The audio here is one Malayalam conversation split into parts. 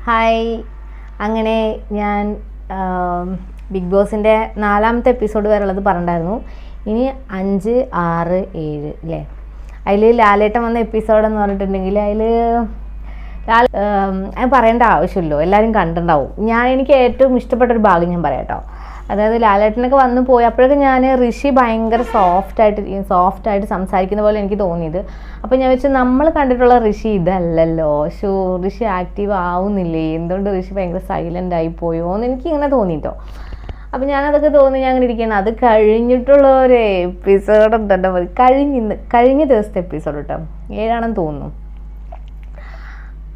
ഹായ്. അങ്ങനെ ഞാൻ ബിഗ് ബോസിൻ്റെ 4ാമത്തെ എപ്പിസോഡ് വരെയുള്ളത് പറഞ്ഞിട്ടുണ്ടായിരുന്നു. ഇനി 5, 6, 7 അല്ലേ? അതിൽ ലാലേട്ടൻ വന്ന എപ്പിസോഡെന്ന് പറഞ്ഞിട്ടുണ്ടെങ്കിൽ അതിൽ പറയേണ്ട ആവശ്യമില്ലല്ലോ, എല്ലാവരും കണ്ടിട്ടുണ്ടാവും. എനിക്ക് ഏറ്റവും ഇഷ്ടപ്പെട്ടൊരു ഭാഗം ഞാൻ പറയാം കേട്ടോ. അതായത് ലാലേട്ടനൊക്കെ വന്നു പോയി അപ്പോഴൊക്കെ ഞാൻ ഋഷി ഭയങ്കര സോഫ്റ്റായിട്ട് സംസാരിക്കുന്ന പോലെ എനിക്ക് തോന്നിയത്. അപ്പോൾ ഞാൻ വെച്ചാൽ നമ്മൾ കണ്ടിട്ടുള്ള ഋഷി ഇതല്ലല്ലോ, ഋഷി ആക്റ്റീവ് ആവുന്നില്ലേ, എന്തുകൊണ്ട് ഋഷി ഭയങ്കര സൈലൻ്റ് ആയി പോയോ എന്ന് എനിക്കിങ്ങനെ തോന്നിയിട്ടോ. അപ്പം ഞാനതൊക്കെ തോന്നി ഞാൻ അങ്ങനെ ഇരിക്കുകയാണ്. അത് കഴിഞ്ഞിട്ടുള്ള ഒരു എപ്പിസോഡ് ഉണ്ടോ, കഴിഞ്ഞ ദിവസത്തെ എപ്പിസോഡ് കേട്ടോ, 7ആണെന്ന് തോന്നുന്നു.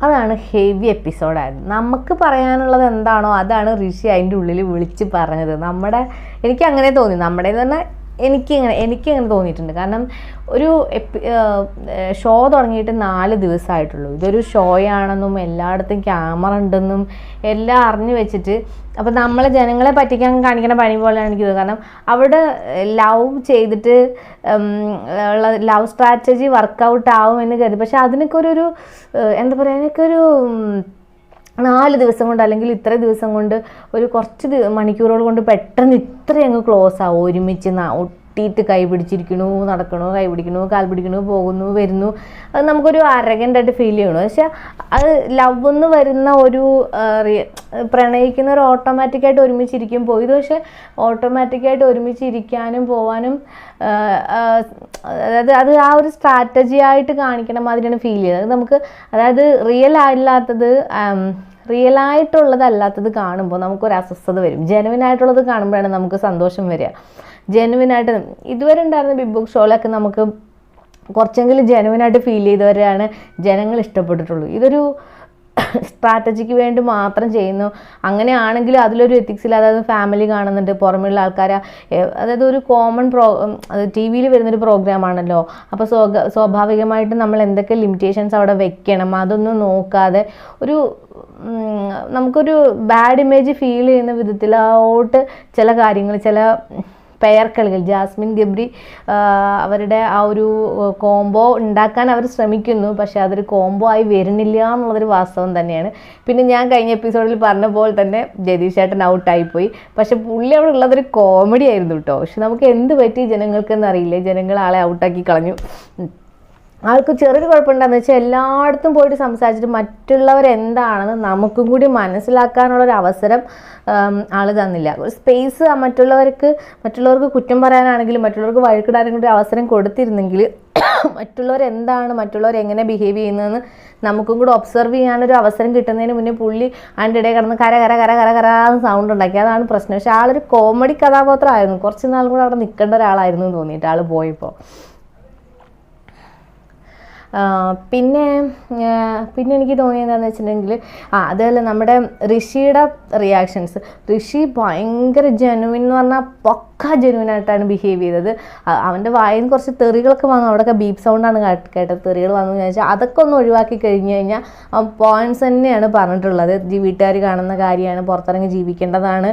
അതാണ് ഹെവി എപ്പിസോഡായത്. നമുക്ക് പറയാനുള്ളത് എന്താണോ അതാണ് ഋഷി അതിൻ്റെ ഉള്ളിൽ വിളിച്ച് പറഞ്ഞത്. എനിക്കങ്ങനെ തോന്നി. നമ്മുടേന്ന് പറഞ്ഞാൽ എനിക്കങ്ങനെ തോന്നിയിട്ടുണ്ട്. കാരണം ഒരു ഷോ തുടങ്ങിയിട്ട് 4 ദിവസമായിട്ടുള്ളൂ. ഇതൊരു ഷോയാണെന്നും എല്ലായിടത്തും ക്യാമറ ഉണ്ടെന്നും എല്ലാം അറിഞ്ഞു വെച്ചിട്ട് അപ്പോൾ നമ്മളെ ജനങ്ങളെ പറ്റിക്കാൻ കാണിക്കുന്ന പണി പോലെയാണ് എനിക്ക് തോന്നുന്നത്. കാരണം അവിടെ ലവ് ചെയ്തിട്ട് ഉള്ള ലവ് സ്ട്രാറ്റജി വർക്കൗട്ട് ആവുമെന്ന് കരുതി. പക്ഷെ അതിനൊക്കെ എന്താ പറയുക, അതിനൊക്കെ ഒരു 4 ദിവസം കൊണ്ട് അല്ലെങ്കിൽ ഇത്ര ദിവസം കൊണ്ട് ഒരു കുറച്ച് മണിക്കൂറുകൾ കൊണ്ട് പെട്ടെന്ന് ഇത്രയും അങ്ങ് ക്ലോസ് ആവും. ഒരുമിച്ച് ഒട്ടിയിട്ട് കൈ പിടിച്ചിരിക്കണു, നടക്കണു, കൈ പിടിക്കണു, കാൽ പിടിക്കണു, പോകുന്നു, വരുന്നു. അത് നമുക്കൊരു അരഗൻ്റായിട്ട് ഫീൽ ചെയ്യണു. പക്ഷെ അത് ലവ് എന്ന് വരുന്ന ഒരു പ്രണയിക്കുന്നവർ ഓട്ടോമാറ്റിക്കായിട്ട് ഒരുമിച്ചിരിക്കും ഇത്. പക്ഷെ ഓട്ടോമാറ്റിക്കായിട്ട് ഒരുമിച്ചിരിക്കാനും പോവാനും അത് ആ ഒരു സ്ട്രാറ്റജി ആയിട്ട് കാണിക്കണ മാതിരിയാണ് ഫീൽ ചെയ്തത്. നമുക്ക് അതായത് റിയൽ ആയിട്ടുള്ളതല്ലാത്തത് കാണുമ്പോൾ നമുക്കൊരു അസ്വസ്ഥത വരും. ജെനുവിനായിട്ടുള്ളത് കാണുമ്പോഴാണ് നമുക്ക് സന്തോഷം വരിക. ജെനുവിനായിട്ട് ഇതുവരെ ഉണ്ടായിരുന്ന ബിഗ് ബോസ് ഷോയിലൊക്കെ നമുക്ക് കുറച്ചെങ്കിലും ജെനുവിനായിട്ട് ഫീൽ ചെയ്തവരെയാണ് ജനങ്ങൾ ഇഷ്ടപ്പെട്ടിട്ടുള്ളൂ. ഇതൊരു സ്ട്രാറ്റജിക്ക് വേണ്ടി മാത്രം ചെയ്യുന്നു. അങ്ങനെയാണെങ്കിലും അതിലൊരു എത്തിക്സിൽ, അതായത് ഫാമിലി കാണുന്നുണ്ട്, പുറമെയുള്ള ആൾക്കാരെ, അതായത് ഒരു കോമൺ ടി വിയിൽ വരുന്നൊരു പ്രോഗ്രാമാണല്ലോ. അപ്പോൾ സ്വാഭാവികമായിട്ടും നമ്മൾ എന്തൊക്കെ ലിമിറ്റേഷൻസ് അവിടെ വെക്കണം അതൊന്നും നോക്കാതെ നമുക്കൊരു ബാഡ് ഇമേജ് ഫീൽ ചെയ്യുന്ന വിധത്തിലോട്ട് ചില കാര്യങ്ങൾ, ചില പെയർ കളികൾ, ജാസ്മിൻ ഗബ്രി അവരുടെ ആ ഒരു കോംബോ ഉണ്ടാക്കാൻ അവർ ശ്രമിക്കുന്നു. പക്ഷെ അതൊരു കോംബോ ആയി വരുന്നില്ല എന്നുള്ളതൊരു വാസ്തവം തന്നെയാണ്. പിന്നെ ഞാൻ കഴിഞ്ഞ എപ്പിസോഡിൽ പറഞ്ഞ പോലെ തന്നെ ജഗദീഷ് ചേട്ടൻ ഔട്ടായിപ്പോയി. പക്ഷെ പുള്ളി അവിടെ ഉള്ളതൊരു കോമഡി ആയിരുന്നു കേട്ടോ. പക്ഷെ നമുക്ക് എന്ത് പറ്റി ജനങ്ങൾക്കെന്ന് അറിയില്ല, ജനങ്ങൾ ആളെ ഔട്ടാക്കി കളഞ്ഞു. ആൾക്ക് ചെറിയൊരു കുഴപ്പമുണ്ടാകുന്ന വെച്ചാൽ എല്ലായിടത്തും പോയിട്ട് സംസാരിച്ചിട്ട് മറ്റുള്ളവരെന്താണെന്ന് നമുക്കും കൂടി മനസ്സിലാക്കാനുള്ളൊരു അവസരം ആൾ തന്നില്ല. ഒരു സ്പേസ് മറ്റുള്ളവർക്ക് കുറ്റം പറയാനാണെങ്കിലും മറ്റുള്ളവർക്ക് വഴക്കിടാനും കൂടി അവസരം കൊടുത്തിരുന്നെങ്കിൽ മറ്റുള്ളവർ എങ്ങനെ ബിഹേവ് ചെയ്യുന്നതെന്ന് നമുക്കും കൂടി ഒബ്സർവ് ചെയ്യാനൊരു അവസരം കിട്ടുന്നതിന് മുന്നേ പുള്ളി അതിൻ്റെ ഇടയിൽ കിടന്ന് കര സൗണ്ട് ഉണ്ടാക്കി. അതാണ് പ്രശ്നം. പക്ഷെ ആളൊരു കോമഡി കഥാപാത്രമായിരുന്നു. കുറച്ച് നാളും കൂടെ അവിടെ നിൽക്കേണ്ട ഒരാളായിരുന്നു എന്ന് തോന്നിയിട്ട് ആൾ പോയപ്പോൾ. പിന്നെ എനിക്ക് തോന്നിയത് എന്താണെന്ന് വെച്ചിട്ടുണ്ടെങ്കിൽ അതല്ല, നമ്മുടെ ഋഷിയുടെ റിയാക്ഷൻസ്. ഋഷി ഭയങ്കര ജെനുവിൻ എന്ന് പറഞ്ഞാൽ പക്ക ജെനുവിനായിട്ടാണ് ബിഹേവ് ചെയ്തത്. അവൻ്റെ വായിൽ നിന്ന് കുറച്ച് തെറികളൊക്കെ വന്നു. അവിടെയൊക്കെ ബീപ്പ് സൗണ്ടാണ് കേട്ടത്. തെറികൾ വന്നു വെച്ചാൽ അതൊക്കെ ഒന്ന് ഒഴിവാക്കി കഴിഞ്ഞ് കഴിഞ്ഞാൽ പോയിൻറ്റ്സ് തന്നെയാണ് പറഞ്ഞിട്ടുള്ളത്. വീട്ടുകാർ കാണുന്ന കാര്യമാണ്, പുറത്തിറങ്ങി ജീവിക്കേണ്ടതാണ്,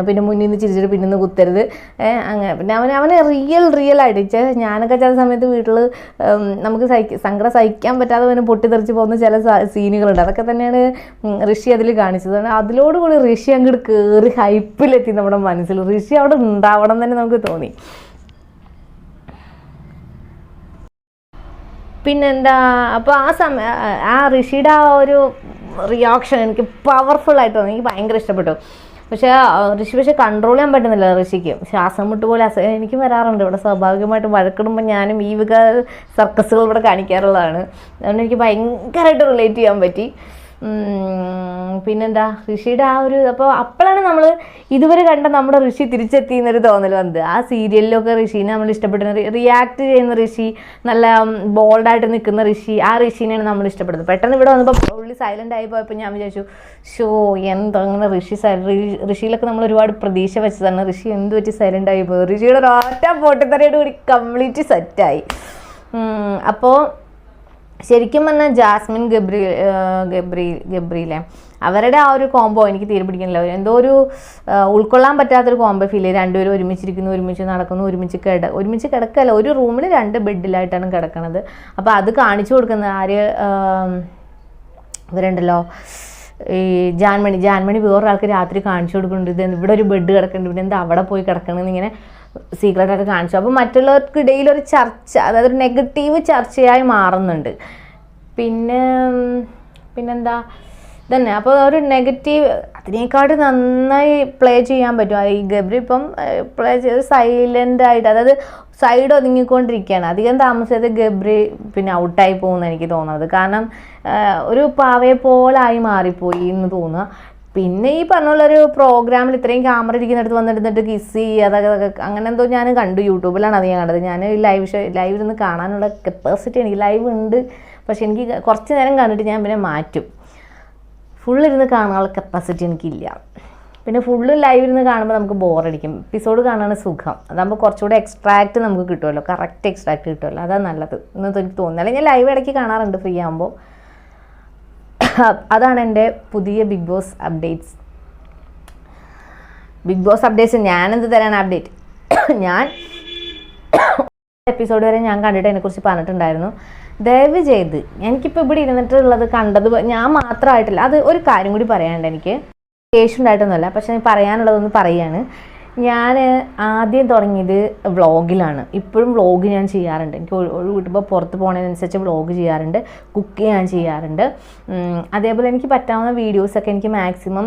പിന്നെ മുന്നിൽ നിന്ന് ചിരിച്ചിട്ട് പിന്നിൽ നിന്ന് കുത്തരുത്, അങ്ങനെ. പിന്നെ അവനെ റിയൽ ആയിട്ട് ഞാനൊക്കെ ചില സമയത്ത് വീട്ടിൽ നമുക്ക് സങ്കടം സഹിക്കാൻ പറ്റാതെ അവന് പൊട്ടിത്തെറിച്ച് പോകുന്ന ചില സീനുകളുണ്ട്. അതൊക്കെ തന്നെയാണ് ഋഷി അതിൽ കാണിച്ചത്. അതിലോടുകൂടി ഋഷി അങ്ങോട്ട് കയറി ഹൈപ്പിലെത്തി നമ്മുടെ മനസ്സിൽ. ഋഷി അവിടെ ഉണ്ടാവണം തന്നെ നമുക്ക് തോന്നി. പിന്നെന്താ, അപ്പോൾ ആ ഋഷിയുടെ ആ ഒരു റിയാക്ഷൻ എനിക്ക് പവർഫുള്ളായിട്ട് തോന്നി. എനിക്ക് ഭയങ്കര ഇഷ്ടപ്പെട്ടു. പക്ഷേ കൺട്രോൾ ചെയ്യാൻ പറ്റുന്നില്ല ഋഷിക്ക്. ശ്വാസം മുട്ട് പോലെ എനിക്ക് വരാറുണ്ട് ഇവിടെ. സ്വാഭാവികമായിട്ടും വഴക്കിടുമ്പോൾ ഞാനും ഈ വക സർക്കസുകൾ ഇവിടെ കാണിക്കാറുള്ളതാണ്. അതുകൊണ്ട് എനിക്ക് ഭയങ്കരമായിട്ട് റിലേറ്റ് ചെയ്യാൻ പറ്റി. പിന്നെന്താ, ഋഷിയുടെ ആ ഒരു അപ്പോഴാണ് നമ്മൾ ഇതുവരെ കണ്ട നമ്മുടെ ഋഷി തിരിച്ചെത്തി എന്നൊരു തോന്നൽ വന്നത്. ആ സീരിയലിലൊക്കെ ഋഷീനെ നമ്മൾ ഇഷ്ടപ്പെടുന്ന, റിയാക്ട് ചെയ്യുന്ന ഋഷി, നല്ല ബോൾഡായിട്ട് നിൽക്കുന്ന ഋഷി, ആ ഋഷീനെയാണ് നമ്മൾ ഇഷ്ടപ്പെടുന്നത്. പെട്ടെന്ന് ഇവിടെ വന്നപ്പോൾ പുള്ളി സൈലൻ്റ് ആയി പോയപ്പോൾ ഞാൻ വിചാരിച്ചു, അങ്ങനെ ഋഷിയിലൊക്കെ നമ്മൾ ഒരുപാട് പ്രതീക്ഷ വെച്ചതാണ്. ഋഷി എന്ത് പറ്റി സൈലൻ്റ് ആയി പോയി? ഋഷിയുടെ ഒരൊറ്റ പൊട്ടിത്തെറിയോട് കൂടി കംപ്ലീറ്റ് സെറ്റായി. അപ്പോൾ ശരിക്കും പറഞ്ഞാൽ ജാസ്മിൻ ഗബ്രിയിലെ അവരുടെ ആ ഒരു കോംബോ എനിക്ക് തീരെ പിടിക്കുന്നില്ല. എന്തോ ഒരു ഉൾക്കൊള്ളാൻ പറ്റാത്തൊരു കോംബോ ഫീൽ ചെയ്ത്. രണ്ടുപേരും ഒരുമിച്ചിരിക്കുന്നു, ഒരുമിച്ച് നടക്കുന്നു, ഒരുമിച്ച് കിടക്കല്ല, ഒരു റൂമിൽ 2 ബെഡിലായിട്ടാണ് കിടക്കണത്. അപ്പോൾ അത് കാണിച്ചു കൊടുക്കുന്നത് ഇവരുണ്ടല്ലോ ഈ ജാൻമണി വേറൊരാൾക്ക് രാത്രി കാണിച്ചു കൊടുക്കുന്നുണ്ട്, ഇത് ഇവിടെ ഒരു ബെഡ് കിടക്കുന്നുണ്ട്, ഇവിടെ എന്താ അവിടെ പോയി കിടക്കണമെന്ന് ഇങ്ങനെ സീക്രട്ടായിട്ട് കാണിച്ചു. അപ്പോൾ മറ്റുള്ളവർക്കിടയിൽ ഒരു ചർച്ച, അതായത് ഒരു നെഗറ്റീവ് ചർച്ചയായി മാറുന്നുണ്ട്. പിന്നെന്താ തന്നെ. അപ്പോൾ ഒരു നെഗറ്റീവ് അതിനേക്കാട്ട് നന്നായി പ്ലേ ചെയ്യാൻ പറ്റും. ഈ ഗബ്രി ഇപ്പം പ്ലേ ചെയ്ത് സൈലൻ്റായിട്ട്, അതായത് സൈഡ് ഒതുങ്ങിക്കൊണ്ടിരിക്കുകയാണ്. അധികം താമസിച്ചത് ഗബ്രി പിന്നെ ഔട്ടായി പോകുമെന്ന് എനിക്ക് തോന്നുന്നത്. കാരണം ഒരു പാവയെ പോലായി മാറിപ്പോയി എന്ന് തോന്നുക. പിന്നെ ഈ പറഞ്ഞുള്ളൊരു പ്രോഗ്രാമിൽ ഇത്രയും ക്യാമറ ഇരിക്കുന്നിടത്ത് വന്നിരുന്നിട്ട് കിസ് ചെയ്യുക, അതൊക്കെ അങ്ങനെ എന്തോ ഞാൻ കണ്ടു. യൂട്യൂബിലാണ് അത് ഞാൻ കണ്ടത്. ഞാൻ ലൈവിൽ നിന്ന് കാണാനുള്ള കപ്പാസിറ്റി എനിക്ക് ലൈവ് ഉണ്ട്, പക്ഷെ എനിക്ക് കുറച്ച് നേരം കണ്ടിട്ട് ഞാൻ പിന്നെ മാറ്റും. ഫുള്ളിരുന്ന് കാണാനുള്ള കപ്പാസിറ്റി എനിക്കില്ല. പിന്നെ ഫുള്ള് ലൈവിലിരുന്ന് കാണുമ്പോൾ നമുക്ക് ബോറടിക്കും. എപ്പിസോഡ് കാണാനാണ് സുഖം. അതാകുമ്പോൾ കുറച്ചുകൂടെ എക്സ്ട്രാക്റ്റ് നമുക്ക് കിട്ടുമല്ലോ, കറക്റ്റ് എക്സ്ട്രാക്റ്റ് കിട്ടുമല്ലോ, അതാണ് നല്ലത് എന്നൊക്കെ എനിക്ക് തോന്നുന്നു. അല്ലെങ്കിൽ ഞാൻ ലൈവ് ഇടയ്ക്ക് കാണാറുണ്ട് ഫ്രീ ആകുമ്പോൾ. അതാണ് എൻ്റെ പുതിയ ബിഗ് ബോസ് അപ്ഡേറ്റ്സ്. ഞാനെന്ത് തരാണ് അപ്ഡേറ്റ്? ഞാൻ എപ്പിസോഡ് വരെ ഞാൻ കണ്ടിട്ട് അതിനെക്കുറിച്ച് പറഞ്ഞിട്ടുണ്ടായിരുന്നു. ദയവ് ചെയ്ത് എനിക്കിപ്പോൾ ഇവിടെ ഇരുന്നിട്ടുള്ളത് കണ്ടത് ഞാൻ മാത്രമായിട്ടില്ല. അത് ഒരു കാര്യം കൂടി പറയാനുണ്ട്. എനിക്ക് ദേഷ്യമുണ്ടായിട്ടൊന്നുമല്ല, പക്ഷെ പറയാനുള്ളതൊന്ന് പറയുകയാണ്. ഞാൻ ആദ്യം തുടങ്ങിയത് വ്ളോഗിലാണ്. ഇപ്പോഴും വ്ളോഗ് ഞാൻ ചെയ്യാറുണ്ട്. എനിക്ക് ഒഴിവ് കിട്ടുമ്പോൾ പുറത്ത് പോകുന്നതിനനുസരിച്ച് വ്ളോഗ് ചെയ്യാറുണ്ട്, കുക്ക് ഞാൻ ചെയ്യാറുണ്ട്. അതേപോലെ എനിക്ക് പറ്റാവുന്ന വീഡിയോസൊക്കെ എനിക്ക് മാക്സിമം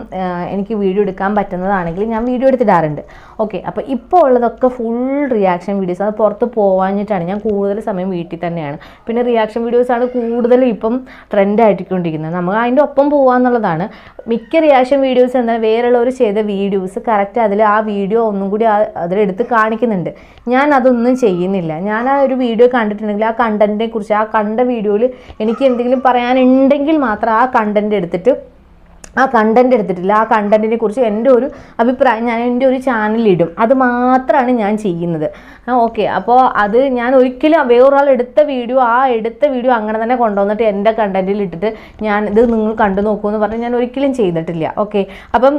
എനിക്ക് വീഡിയോ എടുക്കാൻ പറ്റുന്നതാണെങ്കിൽ ഞാൻ വീഡിയോ എടുത്തിടാറുണ്ട്. ഓക്കെ, അപ്പോൾ ഇപ്പോൾ ഉള്ളതൊക്കെ ഫുൾ റിയാക്ഷൻ വീഡിയോസ്. അത് പുറത്ത് പോകാഞ്ഞിട്ടാണ്. ഞാൻ കൂടുതൽ സമയം വീട്ടിൽ തന്നെയാണ്. പിന്നെ റിയാക്ഷൻ വീഡിയോസാണ് കൂടുതലും ഇപ്പം ട്രെൻഡായിട്ടിക്കൊണ്ടിരിക്കുന്നത്. നമുക്ക് അതിൻ്റെ ഒപ്പം പോകാമെന്നുള്ളതാണ്. മിക്ക റിയാക്ഷൻ വീഡിയോസ് എന്നാൽ വേറെയുള്ളവർ ചെയ്ത വീഡിയോസ് കറക്റ്റ് അതിൽ ആ വീഡിയോ ഒന്നും കൂടി അതിലെടുത്ത് കാണിക്കുന്നുണ്ട്. ഞാൻ അതൊന്നും ചെയ്യുന്നില്ല. ഞാൻ ആ ഒരു വീഡിയോ കണ്ടിട്ടുണ്ടെങ്കിൽ ആ കണ്ടന്റിനെ കുറിച്ച്, ആ കണ്ട വീഡിയോയിൽ എനിക്ക് എന്തെങ്കിലും പറയാനുണ്ടെങ്കിൽ മാത്രം ആ കണ്ടന്റ് എടുത്തിട്ടില്ല. ആ കണ്ടന്റിനെ കുറിച്ച് എൻ്റെ ഒരു അഭിപ്രായം ഞാൻ എൻ്റെ ഒരു ചാനലിലിടും. അത് മാത്രമാണ് ഞാൻ ചെയ്യുന്നത്. ഓക്കെ, അപ്പോൾ അത് ഞാൻ ഒരിക്കലും വേറൊരാൾ എടുത്ത വീഡിയോ അങ്ങനെ തന്നെ കൊണ്ടുവന്നിട്ട് എൻ്റെ കണ്ടന്റിൽ ഇട്ടിട്ട് ഞാൻ ഇത് നിങ്ങൾ കണ്ടു നോക്കുമെന്ന് പറഞ്ഞ് ഞാൻ ഒരിക്കലും ചെയ്തിട്ടില്ല. ഓക്കെ, അപ്പം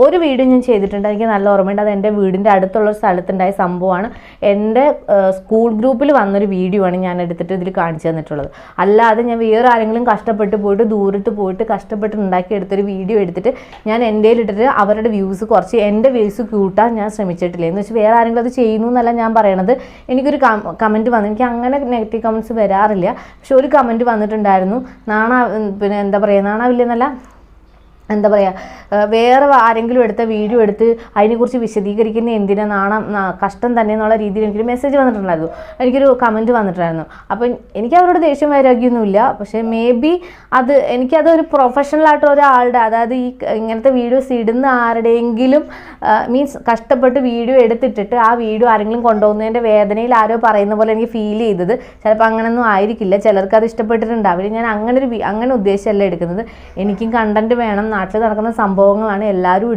ഒരു വീഡിയോ ഞാൻ ചെയ്തിട്ടുണ്ട്, എനിക്ക് നല്ല ഓർമ്മയുണ്ട്. അത് എൻ്റെ വീടിൻ്റെ അടുത്തുള്ള സ്ഥലത്തുണ്ടായ സംഭവമാണ്. എൻ്റെ സ്കൂൾ ഗ്രൂപ്പിൽ വന്നൊരു വീഡിയോ ആണ് ഞാൻ എടുത്തിട്ട് ഇതിൽ കാണിച്ചു തന്നിട്ടുള്ളത്. അല്ലാതെ ഞാൻ വേറെ ആരെങ്കിലും കഷ്ടപ്പെട്ട് പോയിട്ട് ദൂരത്ത് പോയിട്ട് കഷ്ടപ്പെട്ട് ഉണ്ടാക്കിയെടുത്തൊരു വീഡിയോ എടുത്തിട്ട് ഞാൻ എൻ്റെ ഇട്ടിട്ട് അവരുടെ വ്യൂസ് കുറച്ച് എൻ്റെ വ്യൂസ് കൂട്ടാൻ ഞാൻ ശ്രമിച്ചിട്ടില്ല. എന്ന് വെച്ചാൽ വേറെ ആരെങ്കിലും അത് ചെയ്യുന്നു എന്നല്ല ഞാൻ പറയണത്. എനിക്കൊരു കമൻറ്റ് വന്നു. എനിക്ക് അങ്ങനെ നെഗറ്റീവ് കമൻറ്റ്സ് വരാറില്ല, പക്ഷെ ഒരു കമൻറ്റ് വന്നിട്ടുണ്ടായിരുന്നു. നാണാവില്ലെന്നല്ല, എന്താ പറയുക, വേറെ ആരെങ്കിലും എടുത്ത വീഡിയോ എടുത്ത് അതിനെക്കുറിച്ച് വിശദീകരിക്കുന്ന എന്തിനാ, കഷ്ടം തന്നെ എന്നുള്ള രീതിയിൽ എനിക്കൊരു മെസ്സേജ് വന്നിട്ടുണ്ടായിരുന്നു, എനിക്കൊരു കമൻറ്റ് വന്നിട്ടുണ്ടായിരുന്നു. അപ്പം എനിക്ക് അവരോട് ദേഷ്യം വൈരാഗ്യമൊന്നുമില്ല. പക്ഷേ മേ ബി എനിക്കതൊരു പ്രൊഫഷണലായിട്ടുള്ള ഒരാളുടെ, അതായത് ഈ ഇങ്ങനത്തെ വീഡിയോസ് ഇടുന്ന ആരുടെയെങ്കിലും മീൻസ് കഷ്ടപ്പെട്ട് വീഡിയോ എടുത്തിട്ടിട്ട് ആ വീഡിയോ ആരെങ്കിലും കൊണ്ടുപോകുന്നതിൻ്റെ വേദനയിൽ ആരോ പറയുന്ന പോലെ എനിക്ക് ഫീൽ ചെയ്തത്. ചിലപ്പോൾ അങ്ങനെയൊന്നും ആയിരിക്കില്ല, ചിലർക്ക് അത് ഇഷ്ടപ്പെട്ടിട്ടുണ്ടാവില്ല. ഞാൻ അങ്ങനെ ഉദ്ദേശമല്ല എടുക്കുന്നത്. എനിക്കും കണ്ടന്റ് വേണം. നാട്ടിൽ നടക്കുന്ന സംഭവങ്ങളാണ് എല്ലാവരും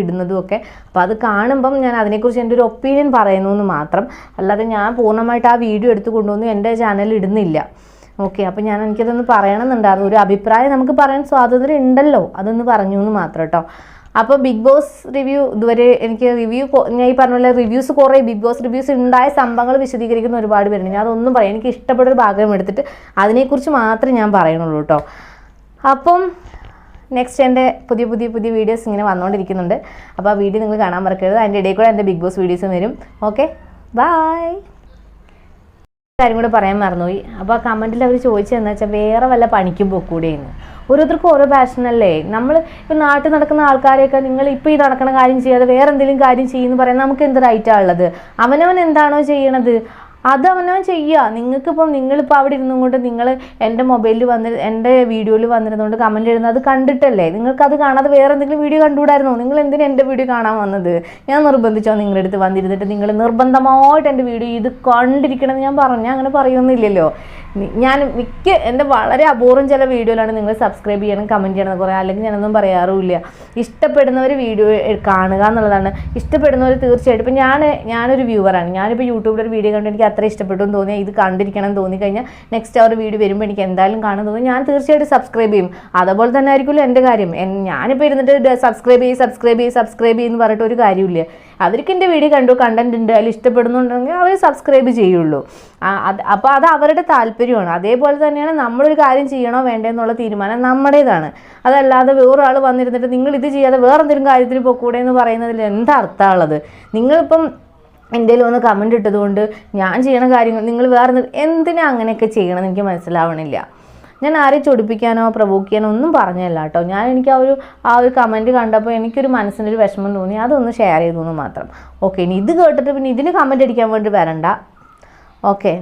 ഇടുന്നതും ഒക്കെ. അപ്പോൾ അത് കാണുമ്പം ഞാൻ അതിനെക്കുറിച്ച് എൻ്റെ ഒരു ഒപ്പീനിയൻ പറയുന്നു എന്ന് മാത്രം. അല്ലാതെ ഞാൻ പൂർണ്ണമായിട്ട് ആ വീഡിയോ എടുത്ത് കൊണ്ടുവന്ന് എൻ്റെ ചാനലിൽ ഇടുന്നില്ല. ഓക്കെ, അപ്പോൾ എനിക്കതൊന്ന് പറയണമെന്നുണ്ടായിരുന്നു. ഒരു അഭിപ്രായം നമുക്ക് പറയാൻ സ്വാതന്ത്ര്യം ഉണ്ടല്ലോ, അതൊന്ന് പറഞ്ഞു എന്ന് മാത്രം കേട്ടോ. അപ്പോൾ ബിഗ് ബോസ് റിവ്യൂ ഇതുവരെ എനിക്ക് ഞാൻ ഈ പറഞ്ഞ പോലെ റിവ്യൂസ് കുറേ ബിഗ് ബോസ് റിവ്യൂസ് ഉണ്ടായ സംഭവങ്ങൾ വിശദീകരിക്കുന്ന ഒരുപാട് പേരുണ്ട്. ഞാൻ അതൊന്നും പറയാം, എനിക്ക് ഇഷ്ടപ്പെട്ട ഒരു ഭാഗം എടുത്തിട്ട് അതിനെക്കുറിച്ച് മാത്രമേ ഞാൻ പറയുന്നുള്ളൂ കേട്ടോ. അപ്പം നെക്സ്റ്റ് എൻ്റെ പുതിയ വീഡിയോസ് ഇങ്ങനെ വന്നുകൊണ്ടിരിക്കുന്നുണ്ട്. അപ്പോൾ ആ വീഡിയോ നിങ്ങൾ കാണാൻ മറക്കരുത്. അതിൻ്റെ ഇടയിൽ കൂടെ എൻ്റെ ബിഗ് ബോസ് വീഡിയോസും വരും. Okay, bye. കാര്യം കൂടെ പറയാൻ മറന്നുപോയി. അപ്പോൾ ആ കമൻറ്റിൽ അവർ ചോദിച്ചതെന്ന് വെച്ചാൽ വേറെ വല്ല പണിക്കും പോക്കൂടെയെന്ന്. ഓരോരുത്തർക്കും ഓരോ പാഷനല്ലേ. നമ്മൾ ഇപ്പോൾ നാട്ടിൽ നടക്കുന്ന ആൾക്കാരെയൊക്കെ നിങ്ങൾ ഇപ്പോൾ ഈ നടക്കുന്ന കാര്യം ചെയ്യാതെ വേറെ എന്തെങ്കിലും കാര്യം ചെയ്യുമെന്ന് പറയാൻ നമുക്ക് എന്ത് റൈറ്റാണ് ഉള്ളത്? അവനവൻ എന്താണോ ചെയ്യണത് അത് അവനവൻ ചെയ്യുക. നിങ്ങളിപ്പോൾ അവിടെ ഇരുന്നും കൊണ്ട് നിങ്ങൾ എൻ്റെ മൊബൈലിൽ എൻ്റെ വീഡിയോയിൽ വന്നിരുന്നുകൊണ്ട് കമൻറ്റ് എഴുതുന്നത് അത് കണ്ടിട്ടല്ലേ? നിങ്ങൾക്കത് കാണാതെ വേറെ എന്തെങ്കിലും വീഡിയോ കണ്ടുകൂടായിരുന്നോ? നിങ്ങൾ എന്തിനാ എൻ്റെ വീഡിയോ കാണാൻ വന്നത്? ഞാൻ നിർബന്ധിച്ചോ നിങ്ങളുടെ അടുത്ത് വന്നിരുന്നിട്ട് നിങ്ങൾ നിർബന്ധമായിട്ട് എൻ്റെ വീഡിയോ ഇത് കണ്ടിരിക്കണമെന്ന് ഞാൻ അങ്ങനെ പറയുന്നില്ലല്ലോ. ഞാൻ എൻ്റെ വളരെ അപൂർവം ചില വീഡിയോയിലാണ് നിങ്ങൾ സബ്സ്ക്രൈബ് ചെയ്യണം, കമൻറ്റ് ചെയ്യണം കുറേ, അല്ലെങ്കിൽ ഞാനൊന്നും പറയാറുമില്ല. ഇഷ്ടപ്പെടുന്നവർ വീഡിയോ കാണുക എന്നുള്ളതാണ്. ഇഷ്ടപ്പെടുന്നവർ തീർച്ചയായിട്ടും, ഇപ്പം ഞാനൊരു വ്യൂവറാണ്. ഞാനിപ്പോൾ യൂട്യൂബിലൊരു വീഡിയോ കണ്ട് എനിക്ക് അത്ര ഇഷ്ടപ്പെട്ടു എന്ന് തോന്നിയാൽ, ഇത് കണ്ടിരിക്കണം എന്ന് തോന്നിക്കഴിഞ്ഞാൽ നെക്സ്റ്റ് അവർ വീഡിയോ വരുമ്പോൾ എനിക്ക് എന്തായാലും കാണാൻ തോന്നി, ഞാൻ തീർച്ചയായിട്ടും സബ്സ്ക്രൈബ് ചെയ്യും. അതുപോലെ തന്നെ ആയിരിക്കുമല്ലോ എൻ്റെ കാര്യം. ഞാനിപ്പോൾ ഇരുന്നിട്ട് സബ്സ്ക്രൈബ് ചെയ്യും എന്ന് പറഞ്ഞിട്ട് ഒരു കാര്യമില്ല. അവർക്ക് എൻ്റെ വീഡിയോ കണ്ടു, കണ്ടന്റ് ഉണ്ട്, അതിൽ ഇഷ്ടപ്പെടുന്നുണ്ടെങ്കിൽ അവർ സബ്സ്ക്രൈബ് ചെയ്യുള്ളൂ. അപ്പോൾ അത് അവരുടെ താല്പര്യമാണ്. അതേപോലെ തന്നെയാണ് നമ്മളൊരു കാര്യം ചെയ്യണോ വേണ്ടേ എന്നുള്ള തീരുമാനം നമ്മുടേതാണ്. അതല്ലാതെ വേറൊരാൾ വന്നിരുന്നിട്ട് നിങ്ങൾ ഇത് ചെയ്യാതെ വേറെ എന്തെങ്കിലും കാര്യത്തിൽ പോക്കൂടെ എന്ന് പറയുന്നതിൽ എന്താ അർത്ഥമുള്ളത്? നിങ്ങളിപ്പം എന്തെങ്കിലും ഒന്ന് കമൻ്റ് ഇട്ടതുകൊണ്ട് ഞാൻ ചെയ്യണ കാര്യങ്ങൾ നിങ്ങൾ വേറെ എന്തിനാ അങ്ങനെയൊക്കെ ചെയ്യണമെന്ന് എനിക്ക് മനസ്സിലാവണില്ല. ഞാൻ ആരെയും ചൊടിപ്പിക്കാനോ പ്രവോക്ക് ചെയ്യാനോ ഒന്നും പറഞ്ഞല്ല കേട്ടോ. എനിക്ക് ആ ഒരു കമൻറ്റ് കണ്ടപ്പോൾ എനിക്കൊരു മനസ്സിനൊരു വിഷമം തോന്നി, അതൊന്ന് ഷെയർ ചെയ്തു എന്ന് മാത്രം. ഓക്കെ, ഇനി ഇത് കേട്ടിട്ട് പിന്നെ ഇതിന് കമൻ്റ് അടിക്കാൻ വേണ്ടി വരണ്ട. ഓക്കെ.